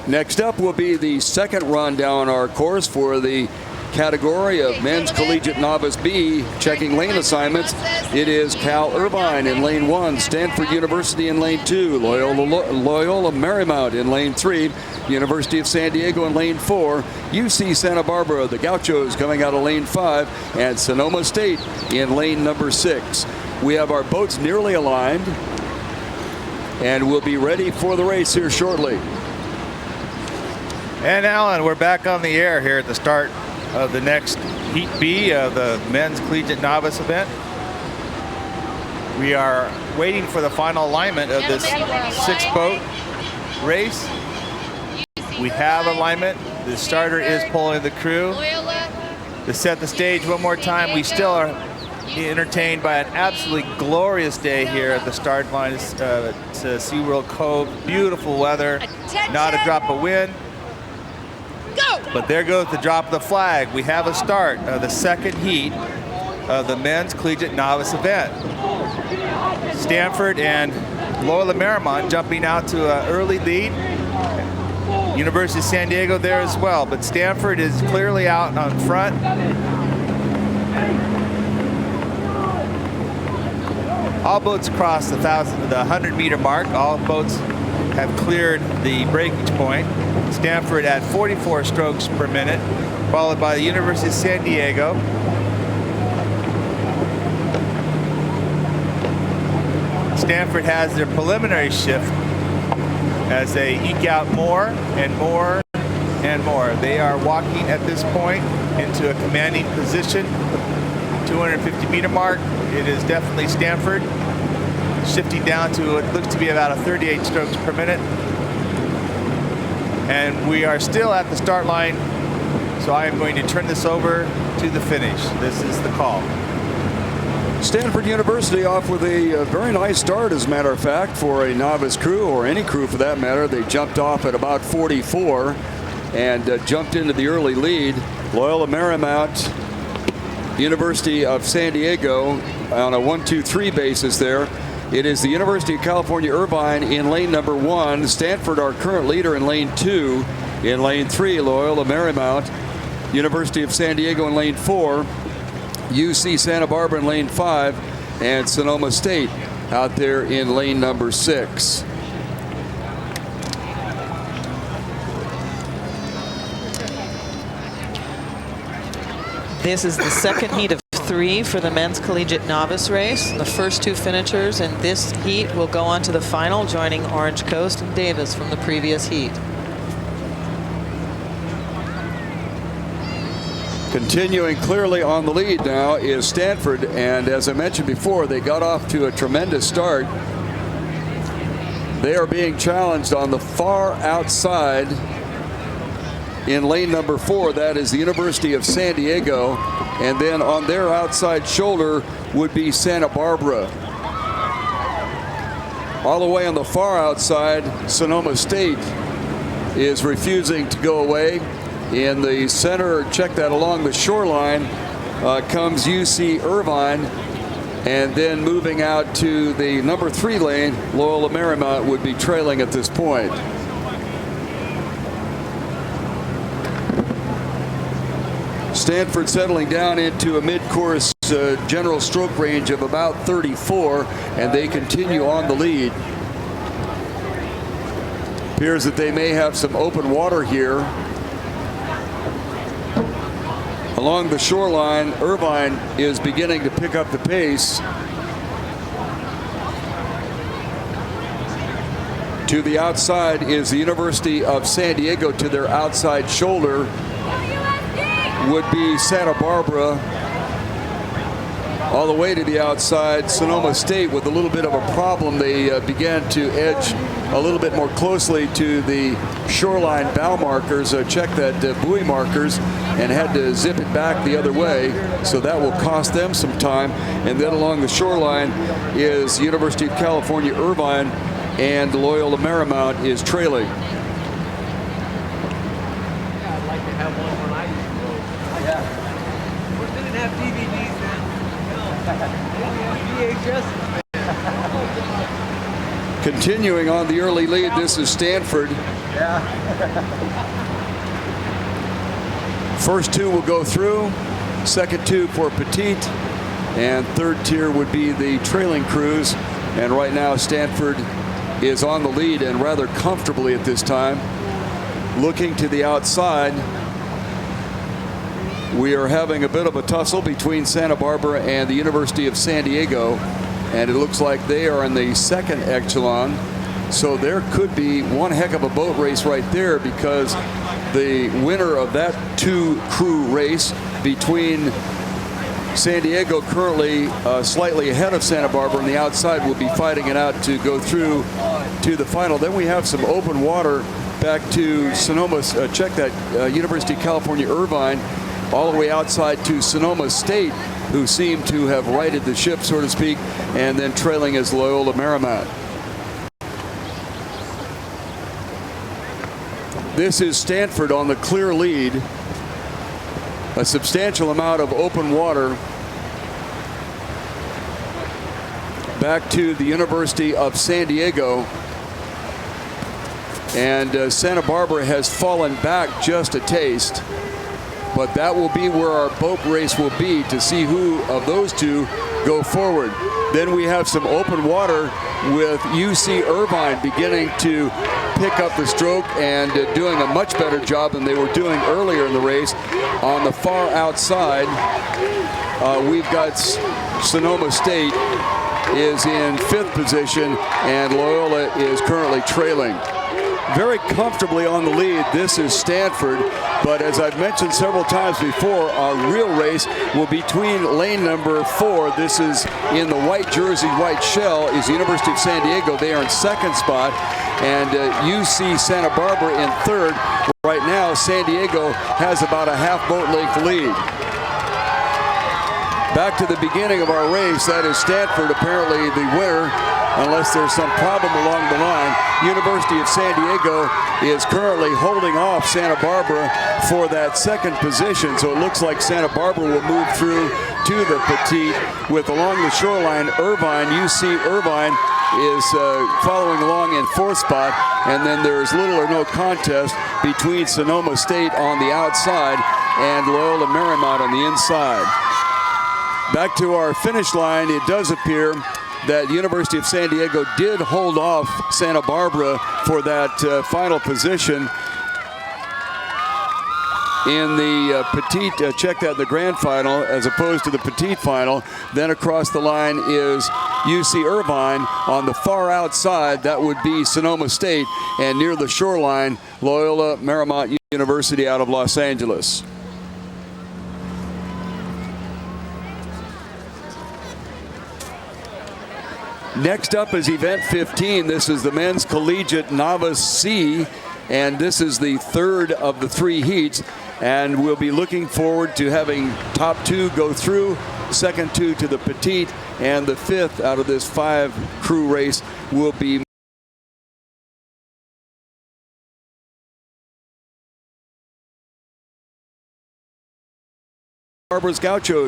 Next up will be the second run down our course for the category of Men's Collegiate Novice B, checking lane assignments. It is Cal Irvine in lane 1, Stanford University in lane 2, Loyola Marymount in lane 3, University of San Diego in lane 4, UC Santa Barbara, the Gauchos coming out of lane 5, and Sonoma State in lane number 6. We have our boats nearly aligned, and we'll be ready for the race here shortly. And Alan, we're back on the air here at the start of the next Heat B of the Men's Collegiate Novice event. We are waiting for the final alignment of this 6-boat race. We have alignment. The starter is pulling the crew. To set the stage one more time, we still are entertained by an absolutely glorious day here at the start line to SeaWorld Cove. Beautiful weather, not a drop of wind. But there goes the drop of the flag. We have a start of the second heat of the Men's Collegiate Novice event. Stanford and Loyola Marymount jumping out to an early lead. University of San Diego there as well, but Stanford is clearly out on front. All boats across the 100-meter mark. All boats have cleared the breakage point. Stanford at 44 strokes per minute, followed by the University of San Diego. Stanford has their preliminary shift as they eke out more and more and more. They are walking at this point into a commanding position. 250-meter mark. It is definitely Stanford shifting down to what looks to be about a 38 strokes per minute. And we are still at the start line, so I am going to turn this over to the finish. This is the call. Stanford University off with a very nice start, as a matter of fact, for a novice crew, or any crew for that matter. They jumped off at about 44 and jumped into the early lead. Loyola Marymount, University of San Diego on a 1-2-3 basis there. It is the University of California Irvine in lane number 1. Stanford, our current leader, in lane 2. In lane 3, Loyola Marymount. University of San Diego in lane 4. UC Santa Barbara in lane 5. And Sonoma State out there in lane number 6. This is the second heat of 3 for the Men's Collegiate Novice race. The first 2 finishers in this heat will go on to the final, joining Orange Coast and Davis from the previous heat. Continuing clearly on the lead now is Stanford, and as I mentioned before, they got off to a tremendous start. They are being challenged on the far outside in lane number 4. That is the University of San Diego, and then on their outside shoulder would be Santa Barbara. All the way on the far outside, Sonoma State is refusing to go away. In the center, check that, along the shoreline comes UC Irvine, and then moving out to the number 3 lane, Loyola Marymount would be trailing at this point. Stanford settling down into a mid-course general stroke range of about 34, and they continue on the lead. Appears that they may have some open water here. Along the shoreline, Irvine is beginning to pick up the pace. To the outside is the University of San Diego. To their outside shoulder would be Santa Barbara. All the way to the outside, Sonoma State with a little bit of a problem. They began to edge a little bit more closely to the shoreline bow markers, check that buoy markers, and had to zip it back the other way. So that will cost them some time. And then along the shoreline is University of California Irvine, and Loyola Marymount is trailing. Continuing on the early lead, this is Stanford. First two will go through, second two for Petite, and third tier would be the trailing crews. And right now Stanford is on the lead and rather comfortably at this time. Looking to the outside, we are having a bit of a tussle between Santa Barbara and the University of San Diego, and it looks like they are in the second echelon. So there could be one heck of a boat race right there, because the winner of that two-crew race between San Diego, currently slightly ahead of Santa Barbara on the outside, will be fighting it out to go through to the final. Then we have some open water back to Sonoma. Check that, University of California, Irvine, all the way outside to Sonoma State, who seem to have righted the ship, so to speak, and then trailing is Loyola Marymount. This is Stanford on the clear lead. A substantial amount of open water back to the University of San Diego. And Santa Barbara has fallen back just a taste. But that will be where our boat race will be, to see who of those two go forward. Then we have some open water with UC Irvine beginning to pick up the stroke and doing a much better job than they were doing earlier in the race. On the far outside, we've got Sonoma State is in 5th position, and Loyola is currently trailing. Very comfortably on the lead, this is Stanford, but as I've mentioned several times before, our real race will be between lane number 4. This is in the white jersey, white shell, is the University of San Diego. They are in 2nd spot, and UC Santa Barbara in 3rd. Right now, San Diego has about a half boat length lead. Back to the beginning of our race, that is Stanford apparently the winner, unless there's some problem along the line. University of San Diego is currently holding off Santa Barbara for that 2nd position, so it looks like Santa Barbara will move through to the Petite, with along the shoreline Irvine. UC Irvine is following along in 4th spot, and then there's little or no contest between Sonoma State on the outside and Loyola Marymount on the inside. Back to our finish line, it does appear that the University of San Diego did hold off Santa Barbara for that final position in the Petite, check that, the grand final, as opposed to the Petite final. Then across the line is UC Irvine. On the far outside, that would be Sonoma State, and near the shoreline, Loyola Marymount University out of Los Angeles. Next up is event 15. This is the men's collegiate novice C, and this is the 3rd of the 3 heats, and we'll be looking forward to having top 2 go through, second 2 to the Petite, and the 5th out of this 5-crew race will be Barbara's Gauchos.